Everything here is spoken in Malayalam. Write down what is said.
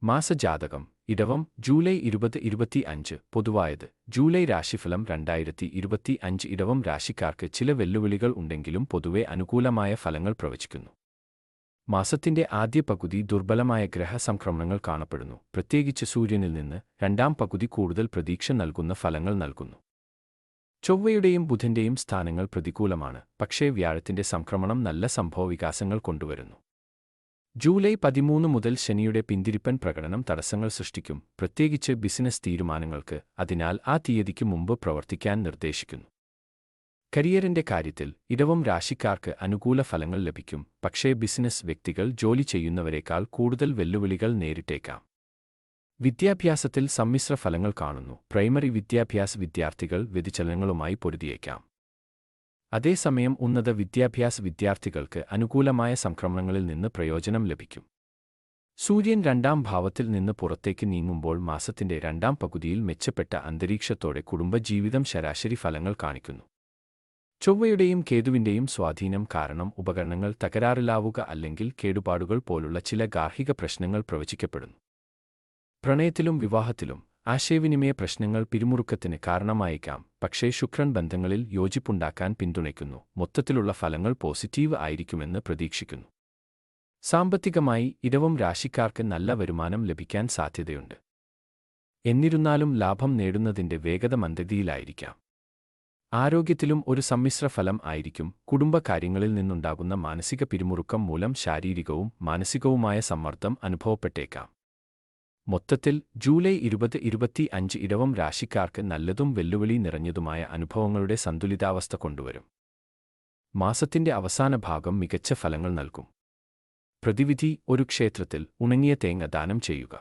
മാസജാതകം ഇടവം ജൂലൈ 2025 പൊതുവായത് ജൂലൈ രാശിഫലം 2025 ഇടവം രാശിക്കാർക്ക് ചില വെല്ലുവിളികൾ ഉണ്ടെങ്കിലും പൊതുവെ അനുകൂലമായ ഫലങ്ങൾ പ്രവചിക്കുന്നു. മാസത്തിന്റെ ആദ്യ പകുതി ദുർബലമായ ഗ്രഹസംക്രമണങ്ങൾ കാണപ്പെടുന്നു, പ്രത്യേകിച്ച് സൂര്യനിൽ നിന്ന്. രണ്ടാം പകുതി കൂടുതൽ പ്രതീക്ഷ നൽകുന്ന ഫലങ്ങൾ നൽകുന്നു. ചൊവ്വയുടെയും ബുധന്റെയും സ്ഥാനങ്ങൾ പ്രതികൂലമാണ്, പക്ഷേ വ്യാഴത്തിന്റെ സംക്രമണം നല്ല സംഭവവികാസങ്ങൾ കൊണ്ടുവരുന്നു. ജൂലൈ 13 മുതൽ ശനിയുടെ പിന്തിരിപ്പൻ പ്രകടനം തടസ്സങ്ങൾ സൃഷ്ടിക്കും, പ്രത്യേകിച്ച് ബിസിനസ് തീരുമാനങ്ങൾക്ക്. അതിനാൽ ആ തീയതിക്ക് മുമ്പ് പ്രവർത്തിക്കാൻ നിർദ്ദേശിക്കുന്നു. കരിയറിന്റെ കാര്യത്തിൽ ഇടവം രാശിക്കാർക്ക് അനുകൂല ഫലങ്ങൾ ലഭിക്കും, പക്ഷേ ബിസിനസ് വ്യക്തികൾ ജോലി ചെയ്യുന്നവരേക്കാൾ കൂടുതൽ വെല്ലുവിളികൾ നേരിട്ടേക്കാം. വിദ്യാഭ്യാസത്തിൽ സമ്മിശ്ര ഫലങ്ങൾ കാണുന്നു. പ്രൈമറി വിദ്യാഭ്യാസ വിദ്യാർത്ഥികൾ വ്യതിചലനങ്ങളുമായി പൊരുതിയേക്കാം. അതേസമയം ഉന്നത വിദ്യാഭ്യാസ വിദ്യാർത്ഥികൾക്ക് അനുകൂലമായ സംക്രമണങ്ങളിൽ നിന്ന് പ്രയോജനം ലഭിക്കും. സൂര്യൻ രണ്ടാം ഭാവത്തിൽ നിന്ന് പുറത്തേക്ക് നീങ്ങുമ്പോൾ മാസത്തിന്റെ രണ്ടാം പകുതിയിൽ മെച്ചപ്പെട്ട അന്തരീക്ഷത്തോടെ കുടുംബജീവിതം ശരാശരി ഫലങ്ങൾ കാണിക്കുന്നു. ചൊവ്വയുടെയും കേതുവിന്റെയും സ്വാധീനം കാരണം ഉപകരണങ്ങൾ തകരാറിലാവുക അല്ലെങ്കിൽ കേടുപാടുകൾ പോലുള്ള ചില ഗാർഹിക പ്രശ്നങ്ങൾ പ്രവചിക്കപ്പെടുന്നു. പ്രണയത്തിലും വിവാഹത്തിലും ആശയവിനിമയ പ്രശ്നങ്ങൾ പിരിമുറുക്കത്തിന് കാരണമായേക്കാം, പക്ഷേ ശുക്രൻ ബന്ധങ്ങളിൽ യോജിപ്പുണ്ടാക്കാൻ പിന്തുണയ്ക്കുന്നു. മൊത്തത്തിലുള്ള ഫലങ്ങൾ പോസിറ്റീവ് ആയിരിക്കുമെന്ന് പ്രതീക്ഷിക്കുന്നു. സാമ്പത്തികമായി ഇടവം രാശിക്കാർക്ക് നല്ല വരുമാനം ലഭിക്കാൻ സാധ്യതയുണ്ട്. എന്നിരുന്നാലും ലാഭം നേടുന്നതിന്റെ വേഗത മന്ദഗതിയിലായിരിക്കാം. ആരോഗ്യത്തിലും ഒരു സമ്മിശ്ര ഫലം ആയിരിക്കും. കുടുംബകാര്യങ്ങളിൽ നിന്നുണ്ടാകുന്ന മാനസിക പിരിമുറുക്കം മൂലം ശാരീരികവും മാനസികവുമായ സമ്മർദ്ദം അനുഭവപ്പെട്ടേക്കാം. മൊത്തത്തിൽ ജൂലൈ 2025 ഇടവം രാശിക്കാർക്ക് നല്ലതും വെല്ലുവിളി നിറഞ്ഞതുമായ അനുഭവങ്ങളുടെ സന്തുലിതാവസ്ഥ കൊണ്ടുവരും. മാസത്തിന്റെ അവസാന ഭാഗം മികച്ച ഫലങ്ങൾ നൽകും. പ്രതിവിധി: ഒരു ക്ഷേത്രത്തിൽ ഉണങ്ങിയ തേങ്ങ ദാനം ചെയ്യുക.